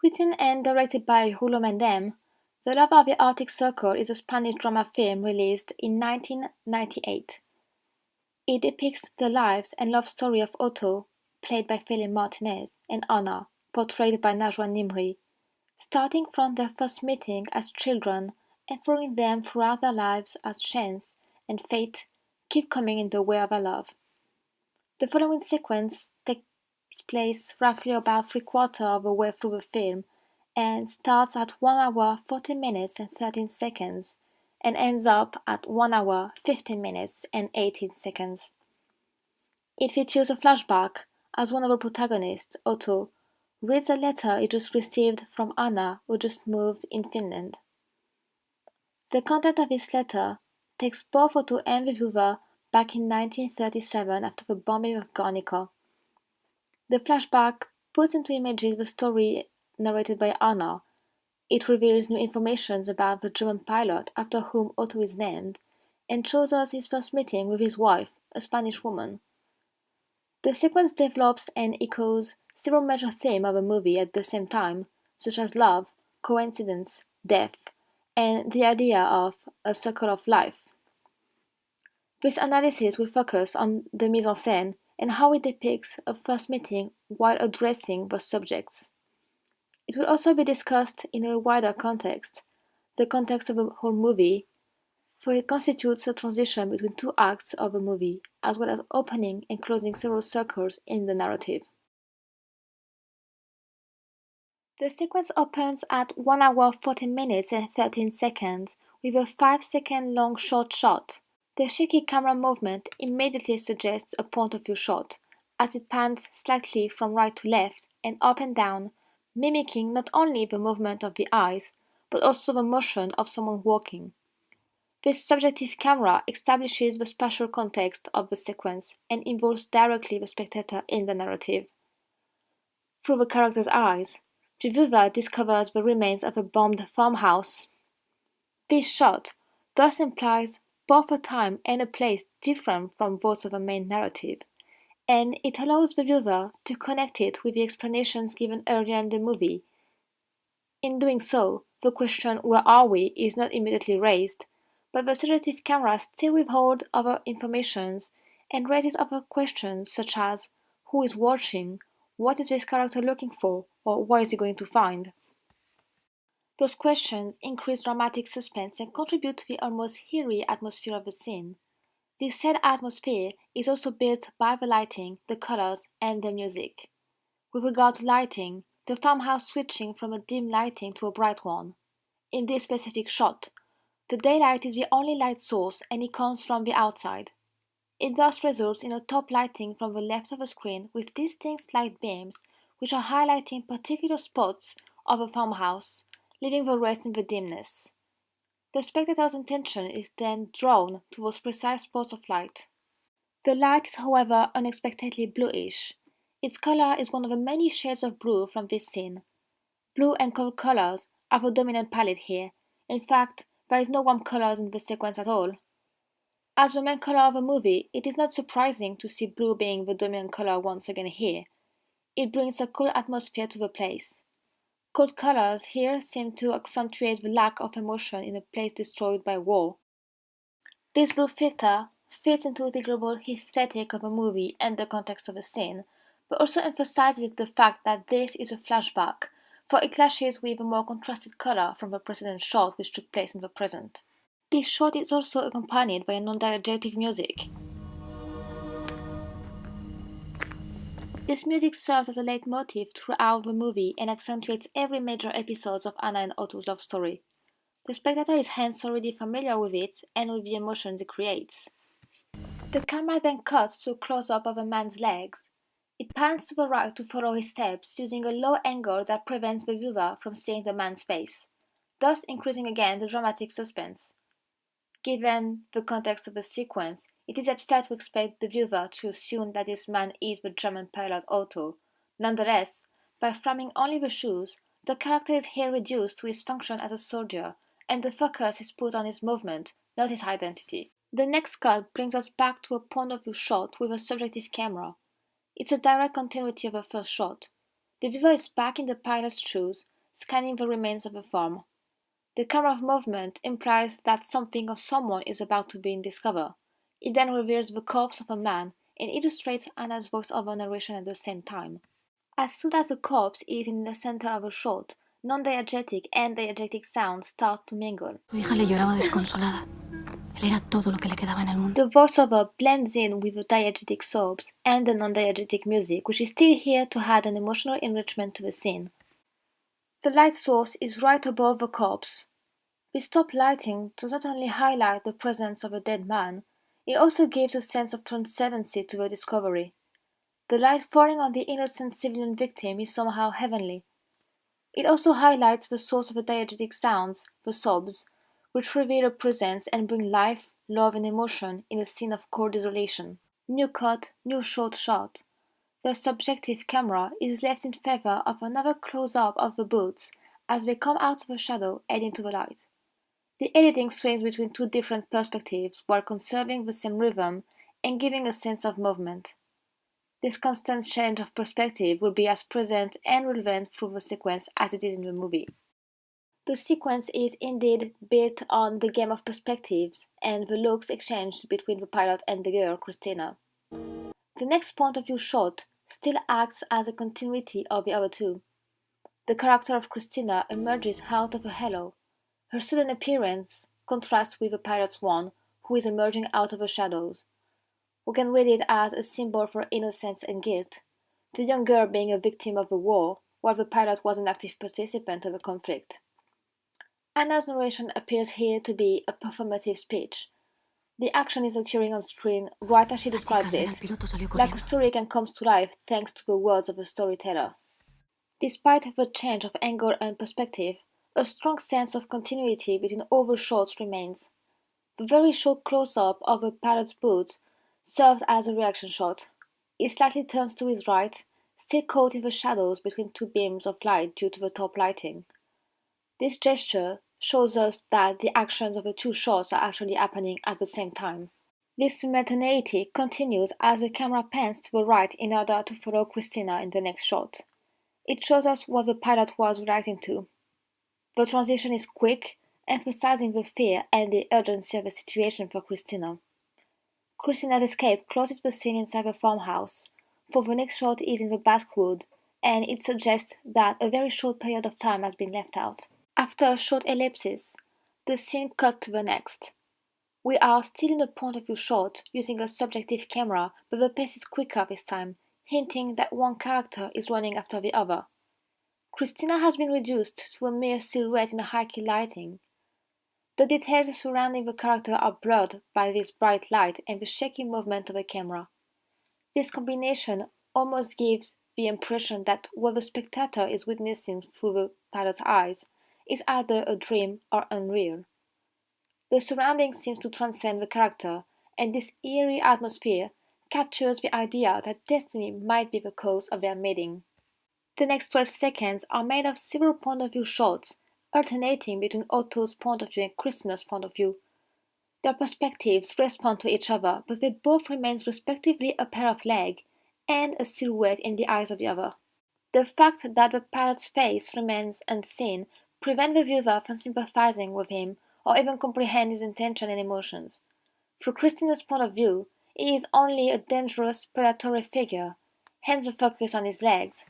Written and directed by Julio Mendem, The Love of the Arctic Circle is a Spanish drama film released in 1998. It depicts the lives and love story of Otto, played by Philip Martinez, and Anna, portrayed by Najwa Nimri, starting from their first meeting as children and following them throughout their lives as chance and fate keep coming in the way of their love. The following sequence takes place roughly about three-quarters of the way through the film and starts at 1 hour 14 minutes and 13 seconds and ends up at 1 hour 15 minutes and 18 seconds. It features a flashback as one of the protagonists, Otto, reads a letter he just received from Anna, who just moved in Finland. The content of this letter takes both Otto and the viewer back in 1937 after the bombing of Guernica. The flashback puts into images the story narrated by Anna. It reveals new information about the German pilot after whom Otto is named, and shows us his first meeting with his wife, a Spanish woman. The sequence develops and echoes several major themes of the movie at the same time, such as love, coincidence, death, and the idea of a circle of life. This analysis will focus on the mise-en-scène and how it depicts a first meeting while addressing those subjects. It will also be discussed in a wider context, the context of the whole movie, for it constitutes a transition between two acts of a movie, as well as opening and closing several circles in the narrative. The sequence opens at 1 hour 14 minutes and 13 seconds with a 5-second long short shot. The shaky camera movement immediately suggests a point of view shot, as it pans slightly from right to left and up and down, mimicking not only the movement of the eyes, but also the motion of someone walking. This subjective camera establishes the spatial context of the sequence and involves directly the spectator in the narrative. Through the character's eyes, the viewer discovers the remains of a bombed farmhouse. This shot thus implies both a time and a place different from those of the main narrative, and it allows the viewer to connect it with the explanations given earlier in the movie. In doing so, the question "where are we?" is not immediately raised, but the subjective camera still withholds other informations and raises other questions such as who is watching, what is this character looking for, or what is he going to find? Those questions increase dramatic suspense and contribute to the almost eerie atmosphere of the scene. This sad atmosphere is also built by the lighting, the colors, and the music. With regard to lighting, the farmhouse switching from a dim lighting to a bright one. In this specific shot, the daylight is the only light source and it comes from the outside. It thus results in a top lighting from the left of the screen with distinct light beams which are highlighting particular spots of the farmhouse, leaving the rest in the dimness. The spectator's attention is then drawn to those precise spots of light. The light is, however, unexpectedly bluish. Its color is one of the many shades of blue from this scene. Blue and cold colors are the dominant palette here. In fact, there is no warm colors in the sequence at all. As the main color of the movie, it is not surprising to see blue being the dominant color once again here. It brings a cool atmosphere to the place. Cold colors here seem to accentuate the lack of emotion in a place destroyed by war. This blue filter fits into the global aesthetic of the movie and the context of the scene, but also emphasizes the fact that this is a flashback, for it clashes with a more contrasted color from the precedent shot which took place in the present. This shot is also accompanied by a non-diegetic music. This music serves as a leitmotif throughout the movie and accentuates every major episode of Anna and Otto's love story. The spectator is hence already familiar with it and with the emotions it creates. The camera then cuts to a close-up of a man's legs. It pans to the right to follow his steps using a low angle that prevents the viewer from seeing the man's face, thus increasing again the dramatic suspense. Given the context of the sequence, it is yet fair to expect the viewer to assume that this man is the German pilot Otto. Nonetheless, by framing only the shoes, the character is here reduced to his function as a soldier, and the focus is put on his movement, not his identity. The next cut brings us back to a point of view shot with a subjective camera. It's a direct continuity of the first shot. The viewer is back in the pilot's shoes, scanning the remains of the form. The camera movement implies that something or someone is about to be discovered. It then reveals the corpse of a man and illustrates Anna's voice-over narration at the same time. As soon as the corpse is in the center of a shot, non-diegetic and diegetic sounds start to mingle. Su hija le lloraba desconsolada. Él era todo lo que le quedaba en el mundo. The voiceover blends in with the diegetic sobs and the non-diegetic music, which is still here to add an emotional enrichment to the scene. The light source is right above the corpse. This top lighting does not only highlight the presence of a dead man, it also gives a sense of transcendency to the discovery. The light falling on the innocent civilian victim is somehow heavenly. It also highlights the source of the diegetic sounds, the sobs, which reveal a presence and bring life, love and emotion in a scene of cold desolation. New cut, new short shot. The subjective camera is left in favor of another close-up of the boots as they come out of the shadow and into the light. The editing swings between two different perspectives while conserving the same rhythm and giving a sense of movement. This constant change of perspective will be as present and relevant through the sequence as it is in the movie. The sequence is indeed built on the game of perspectives and the looks exchanged between the pilot and the girl, Christina. The next point of view shot still acts as a continuity of the other two. The character of Christina emerges out of a halo. Her sudden appearance contrasts with the pilot's one, who is emerging out of the shadows. We can read it as a symbol for innocence and guilt, the young girl being a victim of the war, while the pilot was an active participant of the conflict. Anna's narration appears here to be a performative speech. The action is occurring on screen right as she describes it, like a story can come to life thanks to the words of the storyteller. Despite the change of angle and perspective, a strong sense of continuity between all the shots remains. The very short close-up of the pilot's boot serves as a reaction shot. He slightly turns to his right, still caught in the shadows between two beams of light due to the top lighting. This gesture shows us that the actions of the two shots are actually happening at the same time. This simultaneity continues as the camera pans to the right in order to follow Christina in the next shot. It shows us what the pilot was reacting to. The transition is quick, emphasizing the fear and the urgency of the situation for Christina. Christina's escape closes the scene inside the farmhouse, for the next shot is in the backwood, and it suggests that a very short period of time has been left out. After a short ellipsis, the scene cut to the next. We are still in a point of view shot using a subjective camera, but the pace is quicker this time, hinting that one character is running after the other. Christina has been reduced to a mere silhouette in the high-key lighting. The details surrounding the character are blurred by this bright light and the shaky movement of the camera. This combination almost gives the impression that what the spectator is witnessing through the pilot's eyes is either a dream or unreal. The surrounding seems to transcend the character, and this eerie atmosphere captures the idea that destiny might be the cause of their meeting. The next 12 seconds are made of several point of view shots, alternating between Otto's point of view and Christina's point of view. Their perspectives respond to each other, but they both remain respectively a pair of legs and a silhouette in the eyes of the other. The fact that the pilot's face remains unseen prevents the viewer from sympathizing with him or even comprehend his intention and emotions. Through Christina's point of view, he is only a dangerous, predatory figure, hence the focus on his legs.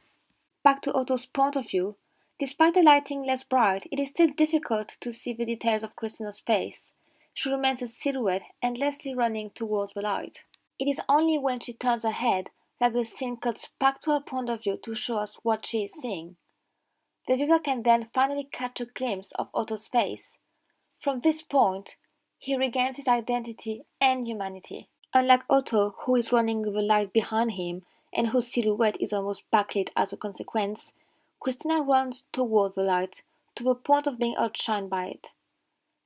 Back to Otto's point of view, despite the lighting less bright, it is still difficult to see the details of Christina's face. She remains a silhouette endlessly running towards the light. It is only when she turns her head that the scene cuts back to her point of view to show us what she is seeing. The viewer can then finally catch a glimpse of Otto's face. From this point, he regains his identity and humanity. Unlike Otto, who is running with the light behind him and whose silhouette is almost backlit as a consequence, Christina runs toward the light, to the point of being outshined by it.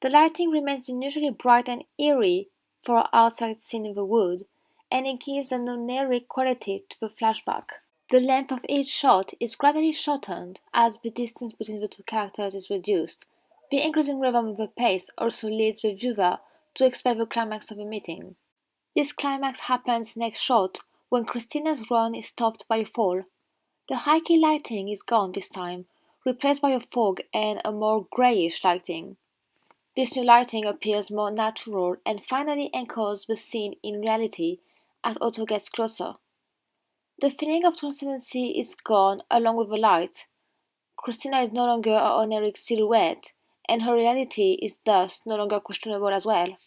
The lighting remains unusually bright and eerie for an outside scene in the wood, and it gives an unnerving quality to the flashback. The length of each shot is gradually shortened as the distance between the two characters is reduced. The increasing rhythm of the pace also leads the viewer to expect the climax of the meeting. This climax happens next shot when Christina's run is stopped by a fall. The high-key lighting is gone this time, replaced by a fog and a more greyish lighting. This new lighting appears more natural and finally anchors the scene in reality as Otto gets closer. The feeling of transcendency is gone along with the light. Christina is no longer a oniric silhouette, and her reality is thus no longer questionable as well.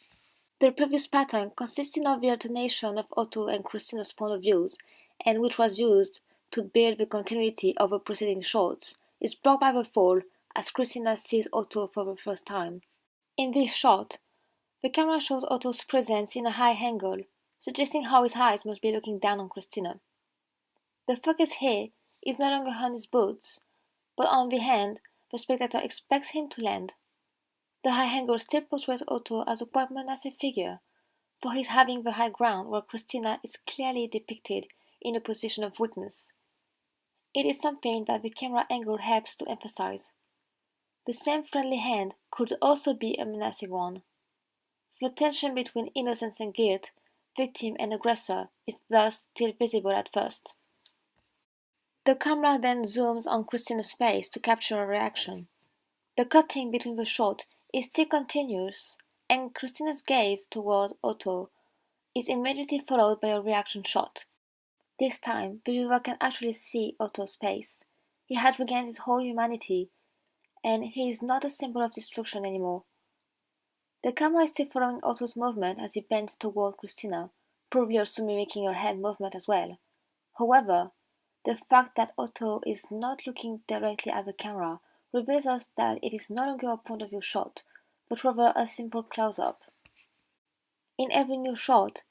The previous pattern, consisting of the alternation of Otto and Christina's point of views, and which was used to build the continuity of the preceding shots, is broken by the fall as Christina sees Otto for the first time. In this shot, the camera shows Otto's presence in a high angle, suggesting how his eyes must be looking down on Christina. The focus here is no longer on his boots, but on the hand the spectator expects him to land. The high angle still portrays Otto as a quite menacing figure, for he's having the high ground where Christina is clearly depicted in a position of weakness. It is something that the camera angle helps to emphasize. The same friendly hand could also be a menacing one. The tension between innocence and guilt, victim and aggressor, is thus still visible at first. The camera then zooms on Christina's face to capture a reaction. The cutting between the shot is still continuous, and Christina's gaze toward Otto is immediately followed by a reaction shot. This time, the viewer can actually see Otto's face. He had regained his whole humanity, and he is not a symbol of destruction anymore. The camera is still following Otto's movement as he bends toward Christina, probably also mimicking her head movement as well. However, the fact that Otto is not looking directly at the camera reveals us that it is no longer a point of view shot, but rather a simple close-up. In every new shot,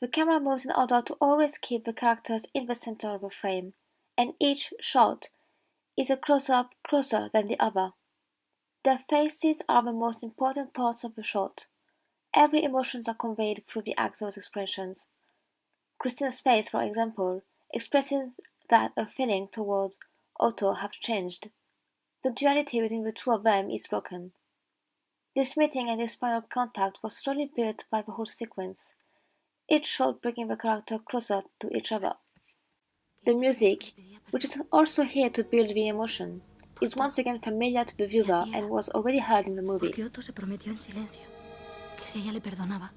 the camera moves in order to always keep the characters in the center of the frame, and each shot is a close-up closer than the other. Their faces are the most important parts of the shot. Every emotions are conveyed through the actors' expressions. Christina's face, for example, expresses that her feeling toward Otto have changed. The duality between the two of them is broken. This meeting and this final contact was slowly built by the whole sequence, each shot bringing the character closer to each other. The music, which is also here to build the emotion, is once again familiar to the viewer and was already heard in the movie. Porque Otto se prometió en silencio que si ella le perdonaba,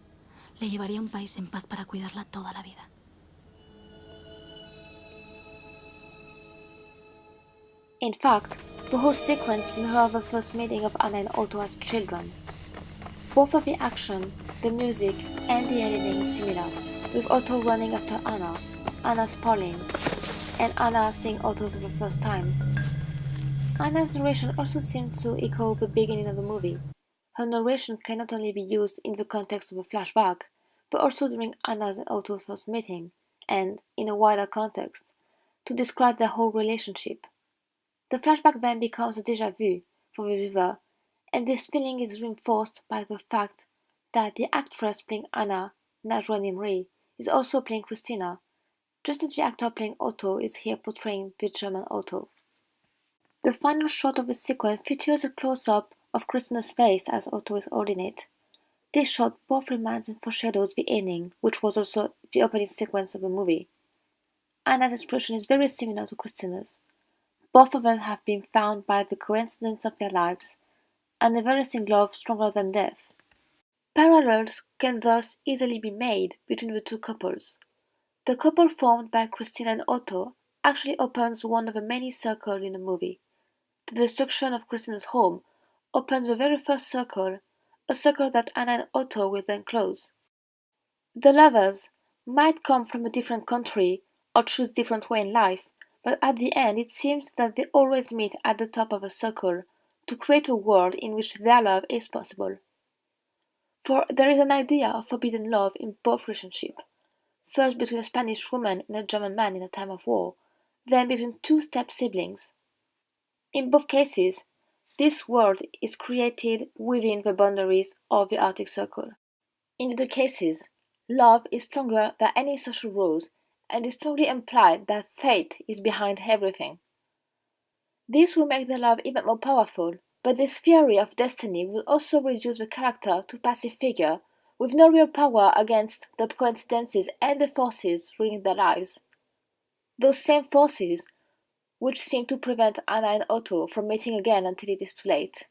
le llevaría a un país en paz para cuidarla toda la vida. In fact, the whole sequence mirrors the first meeting of Anna and Otto as children. Both of the action, the music, and the editing is similar, with Otto running after Anna, Anna's falling, and Anna seeing Otto for the first time. Anna's narration also seems to echo the beginning of the movie. Her narration can not only be used in the context of a flashback, but also during Anna's and Otto's first meeting, and, in a wider context, to describe their whole relationship. The flashback then becomes a déjà vu for the viewer, and this feeling is reinforced by the fact that the actress playing Anna, Najwa Nimri, is also playing Christina, just as the actor playing Otto is here portraying the German Otto. The final shot of the sequence features a close-up of Christina's face as Otto is holding it. This shot both reminds and foreshadows the ending, which was also the opening sequence of the movie. Anna's expression is very similar to Christina's. Both of them have been found by the coincidence of their lives, and everlasting love stronger than death. Parallels can thus easily be made between the two couples. The couple formed by Christina and Otto actually opens one of the many circles in the movie. The destruction of Christina's home opens the very first circle, a circle that Anna and Otto will then close. The lovers might come from a different country or choose different way in life, but at the end it seems that they always meet at the top of a circle to create a world in which their love is possible. For there is an idea of forbidden love in both relationships, first between a Spanish woman and a German man in a time of war, then between two step siblings. In both cases, this world is created within the boundaries of the Arctic Circle. In either cases, love is stronger than any social rules, and it is strongly implied that fate is behind everything. This will make the love even more powerful, but this theory of destiny will also reduce the character to a passive figure with no real power against the coincidences and the forces ruling their lives. Those same forces which seem to prevent Anna and Otto from meeting again until it is too late.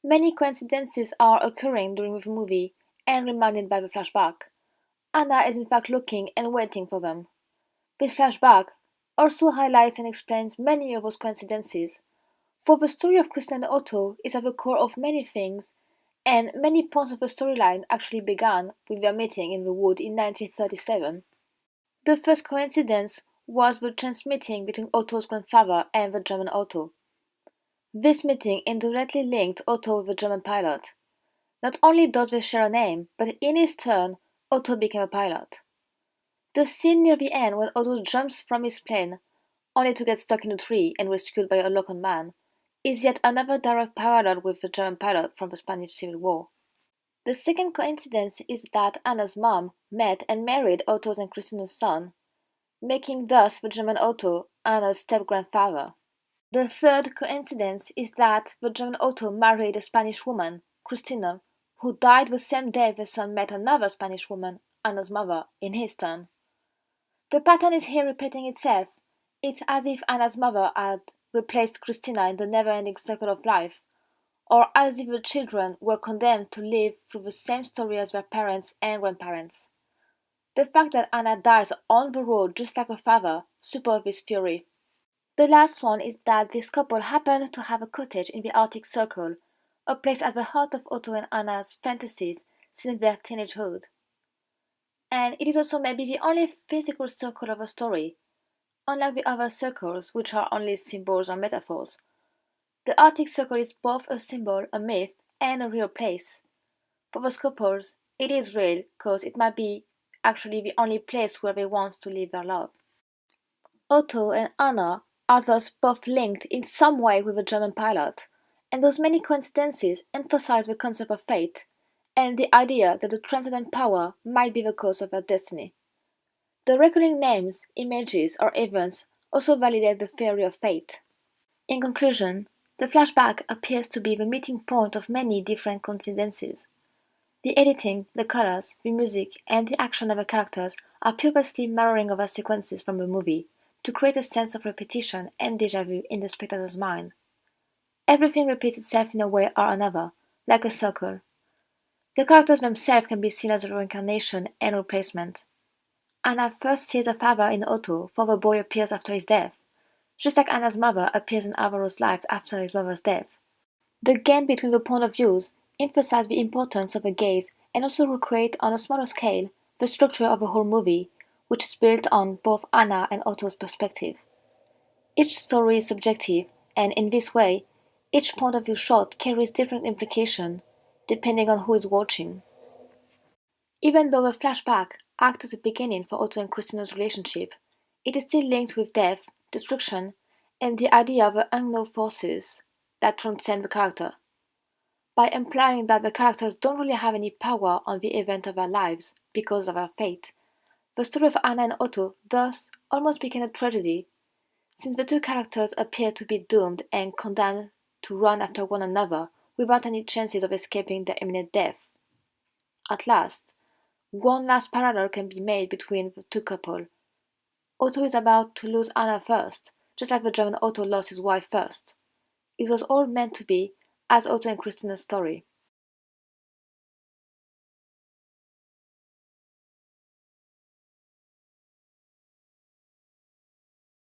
Many coincidences are occurring during the movie and reminded by the flashback. Anna is in fact looking and waiting for them. This flashback also highlights and explains many of those coincidences, for the story of Kristen and Otto is at the core of many things, and many points of the storyline actually began with their meeting in the wood in 1937. The first coincidence was the chance meeting between Otto's grandfather and the German Otto. This meeting indirectly linked Otto with the German pilot. Not only does they share a name, but in his turn, Otto became a pilot. The scene near the end when Otto jumps from his plane, only to get stuck in a tree and rescued by a local man, is yet another direct parallel with the German pilot from the Spanish Civil War. The second coincidence is that Anna's mom met and married Otto's and Christina's son, making thus the German Otto Anna's step-grandfather. The third coincidence is that the German Otto married a Spanish woman, Christina, who died the same day the son met another Spanish woman, Anna's mother, in his turn. The pattern is here repeating itself. It's as if Anna's mother had replaced Christina in the never-ending circle of life, or as if the children were condemned to live through the same story as their parents and grandparents. The fact that Anna dies on the road just like her father supports this theory. The last one is that this couple happened to have a cottage in the Arctic Circle, a place at the heart of Otto and Anna's fantasies since their teenagehood. And it is also maybe the only physical circle of a story, unlike the other circles, which are only symbols or metaphors. The Arctic Circle is both a symbol, a myth, and a real place. For those couples, it is real because it might be actually the only place where they want to live their love. Otto and Anna are thus both linked in some way with the German pilot, and those many coincidences emphasize the concept of fate and the idea that the transcendent power might be the cause of their destiny. The recurring names, images, or events also validate the theory of fate. In conclusion, the flashback appears to be the meeting point of many different coincidences. The editing, the colors, the music, and the action of the characters are purposely mirroring other sequences from the movie to create a sense of repetition and déjà vu in the spectator's mind. Everything repeats itself in a way or another, like a circle. The characters themselves can be seen as a reincarnation and replacement. Anna first sees her father in Otto, for the boy appears after his death, just like Anna's mother appears in Alvaro's life after his mother's death. The game between the point of views emphasizes the importance of the gaze and also recreate on a smaller scale the structure of the whole movie, which is built on both Anna and Otto's perspective. Each story is subjective, and in this way, each point of view shot carries different implications depending on who is watching. Even though the flashback acts as a beginning for Otto and Christina's relationship, it is still linked with death, destruction, and the idea of the unknown forces that transcend the character. By implying that the characters don't really have any power on the event of their lives because of their fate, the story of Anna and Otto thus almost became a tragedy, since the two characters appear to be doomed and condemned to run after one another without any chances of escaping their imminent death. At last, one last parallel can be made between the two couples. Otto is about to lose Anna first, just like the German Otto lost his wife first. It was all meant to be as Otto and Christina's story.